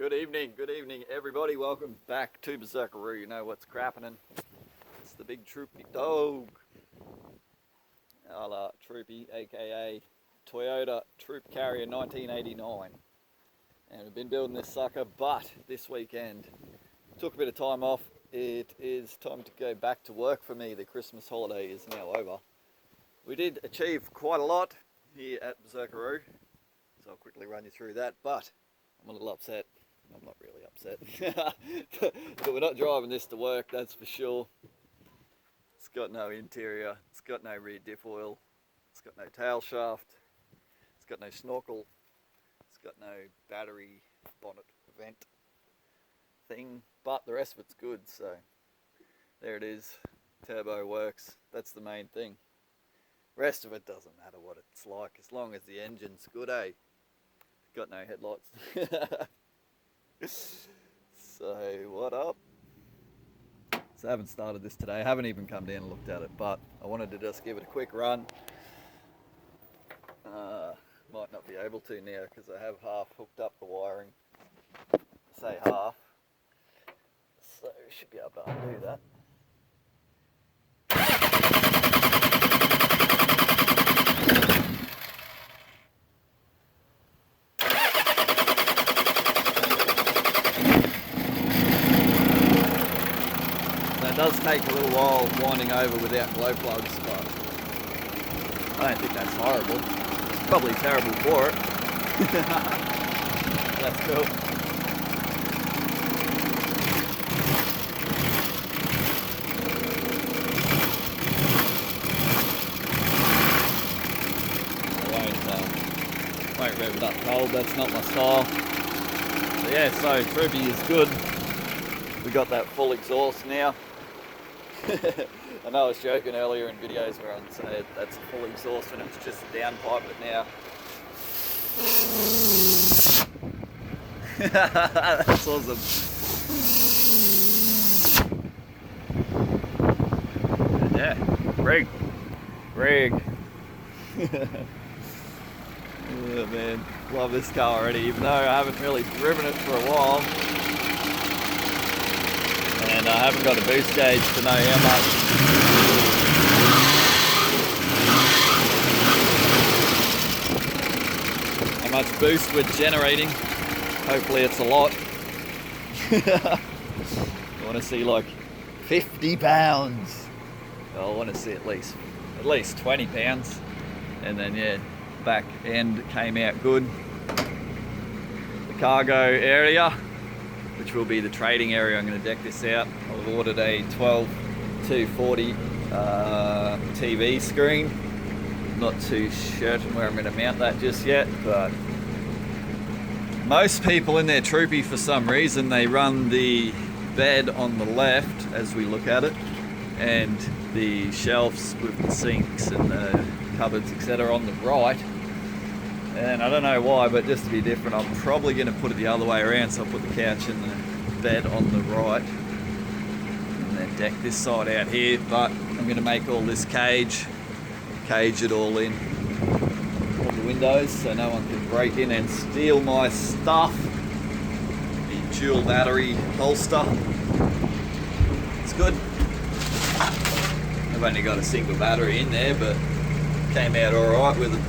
Good evening everybody. Welcome back to Berserkeroo. You know what's crappening. It's the big Troopy dog. Troopy, aka Toyota Troop Carrier 1989. And we've been building this sucker, but this weekend took a bit of time off. It is time to go back to work for me. The Christmas holiday is now over. We did achieve quite a lot here at Berserkeroo, so I'll quickly run you through that, but I'm a little upset. I'm not really upset. But we're not driving this to work, that's for sure. It's got no interior, it's got no rear diff oil, it's got no tail shaft, it's got no snorkel, it's got no battery bonnet vent thing, but the rest of it's good, so there it is. Turbo works, that's the main thing. Rest of it doesn't matter what it's like, as long as the engine's good, eh? Got no headlights. So, what up? So I haven't started this today, I haven't even come down and looked at it, but I wanted to just give it a quick run. Might not be able to now because I have half hooked up the wiring. Say half. So should be able to undo that. It does take a little while winding over without glow plugs, but I don't think that's horrible. It's probably terrible for it. That's cool. I won't rev it up cold, that's not my style. So yeah, so Troopy is good. We got that full exhaust now. I know I was joking earlier in videos where I'd say that's a full exhaust and it's just a downpipe, but now that's awesome. And yeah, rig. Oh man, love this car already, even though I haven't really driven it for a while. And I haven't got a boost gauge to know how much boost we're generating. Hopefully it's a lot. I want to see like 50 pounds. I want to see at least 20 pounds. And then yeah, back end came out good. The cargo area, which will be the trading area. I'm going to deck this out. I've ordered a 12-240 TV screen. Not too certain where I'm going to mount that just yet, but most people in their Troopy, for some reason, they run the bed on the left as we look at it, and the shelves with the sinks and the cupboards, etc., on the right. And I don't know why, but just to be different, I'm probably going to put it the other way around. So I'll put the couch and the bed on the right, and then deck this side out here. But I'm going to make all this cage it all in all the windows, so no one can break in and steal my stuff. The dual battery holster. It's good. I've only got a single battery in there, but came out all right with it.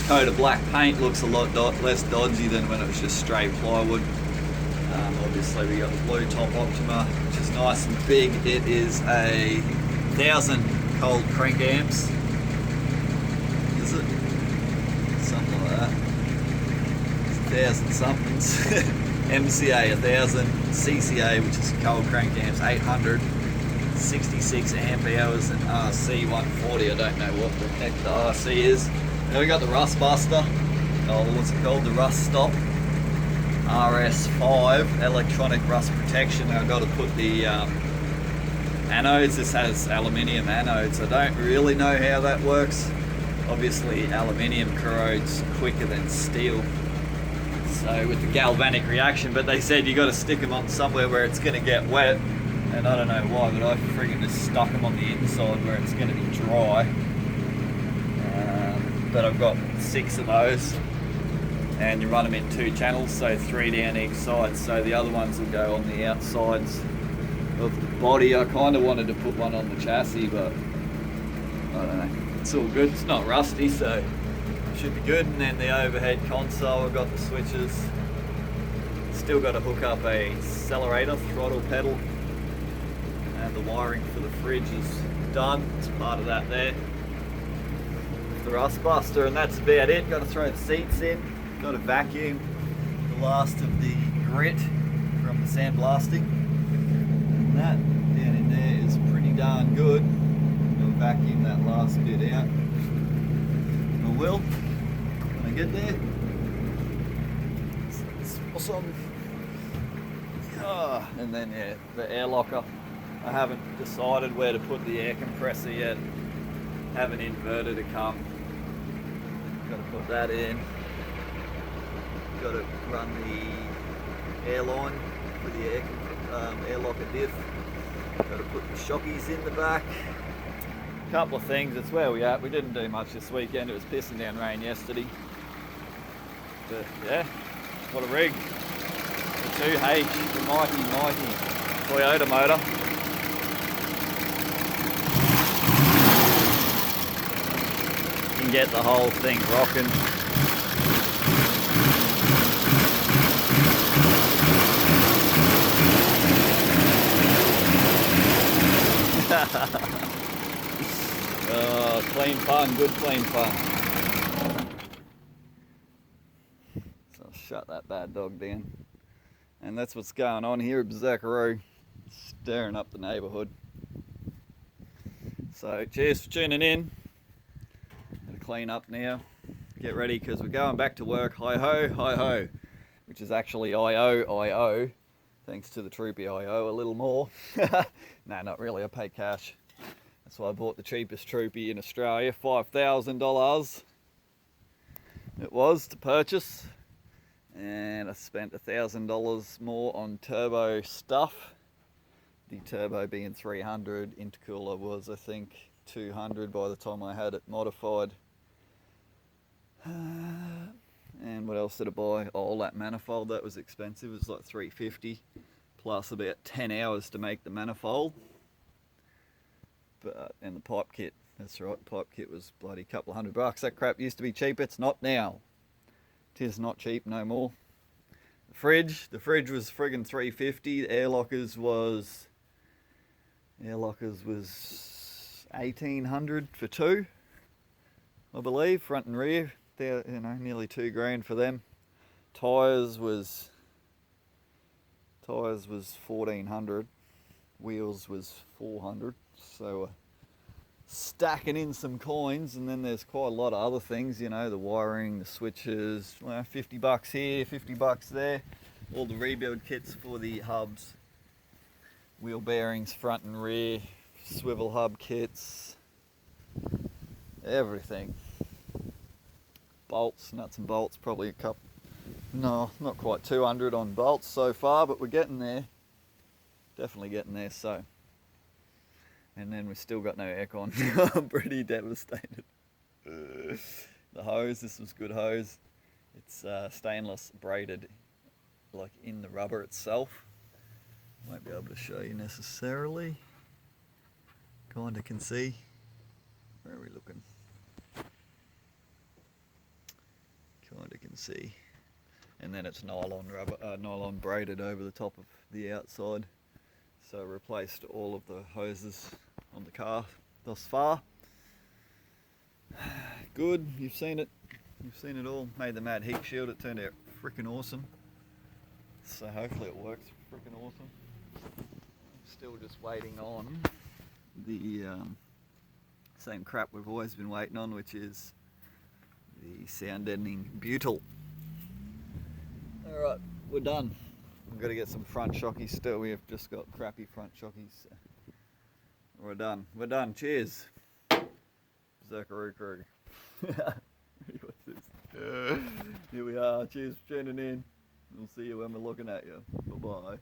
Coat of black paint, looks a lot less dodgy than when it was just straight plywood. Obviously we got the blue top Optima, which is nice and big. It is a 1000 cold crank amps. Is it? Something like that. It's 1000 somethings. MCA 1000, CCA, which is cold crank amps 800, 66 amp hours, and RC 140. I don't know what the heck the RC is. Now we got the rust buster, what's it called, the rust stop, RS5, electronic rust protection. Now I've got to put the anodes, this has aluminium anodes. I don't really know how that works. Obviously aluminium corrodes quicker than steel, so with the galvanic reaction, but they said you got to stick them on somewhere where it's going to get wet, and I don't know why, but I freaking just stuck them on the inside where it's going to be dry. But I've got 6 of those, and you run them in 2 channels, so 3 down each side, so the other ones will go on the outsides of the body. I kind of wanted to put one on the chassis, but I don't know, it's all good, it's not rusty, so it should be good. And then the overhead console, I've got the switches, still got to hook up a accelerator, throttle pedal, and the wiring for the fridge is done, it's part of that there, the rust buster, and that's about it. Got to throw the seats in, got to vacuum the last of the grit from the sandblasting, and that down in there is pretty darn good. I'll vacuum that last bit out, I will when I get there. It's awesome. And then yeah, the air locker, I haven't decided where to put the air compressor yet, haven't inverter to come, got to put that in, got to run the air line for the air locker diff, got to put the shockies in the back. Couple of things, it's where we at. We didn't do much this weekend, it was pissing down rain yesterday, but yeah, what a rig. The 2H, the mighty Toyota motor. You can get the whole thing rocking. Oh, clean fun, good clean fun. So I'll shut that bad dog down. And that's what's going on here at Berserkaroo, stirring up the neighbourhood. So cheers for tuning in. Gotta clean up now, get ready, because we're going back to work. Hi ho, which is actually I-O, thanks to the Troopy I owe a little more. No, not really, I pay cash. That's why I bought the cheapest Troopy in Australia, $5,000 it was to purchase. And I spent $1,000 more on turbo stuff. The turbo being 300, intercooler was I think 200 by the time I had it modified. And what else did I buy? Oh, that manifold, that was expensive, it was like $350 plus about 10 hours to make the manifold. And the pipe kit, that's right, pipe kit was bloody couple of $100. That crap used to be cheap, it's not now. It is not cheap no more. The fridge was friggin' $350. The air lockers was $1,800 for 2, I believe, front and rear. They're, you know, nearly $2,000 for them. Tires was $1,400. Wheels was $400. So stacking in some coins, and then there's quite a lot of other things, you know, the wiring, the switches, well, $50 here, $50 there, all the rebuild kits for the hubs, wheel bearings front and rear, swivel hub kits, everything, bolts, nuts and bolts, probably a couple, no, not quite 200 on bolts so far, but we're getting there, definitely getting there. So, and then we've still got no aircon. I'm pretty devastated. The hose, this was good hose. It's stainless braided, like in the rubber itself. Won't be able to show you necessarily. Kinda can see. Where are we looking? Kinda can see. And then it's nylon rubber, nylon braided over the top of the outside. So replaced all of the hoses on the car thus far. Good, you've seen it all. Made the mad heat shield, it turned out freaking awesome. So hopefully it works freaking awesome. Still just waiting on the same crap we've always been waiting on, which is the sound deadening butyl. Alright, we're done. We've got to get some front shockies still. We have just got crappy front shockies. We're done. We're done. Cheers. Berserkaroo crew. What's this? Here we are. Cheers for tuning in. We'll see you when we're looking at you. Bye-bye.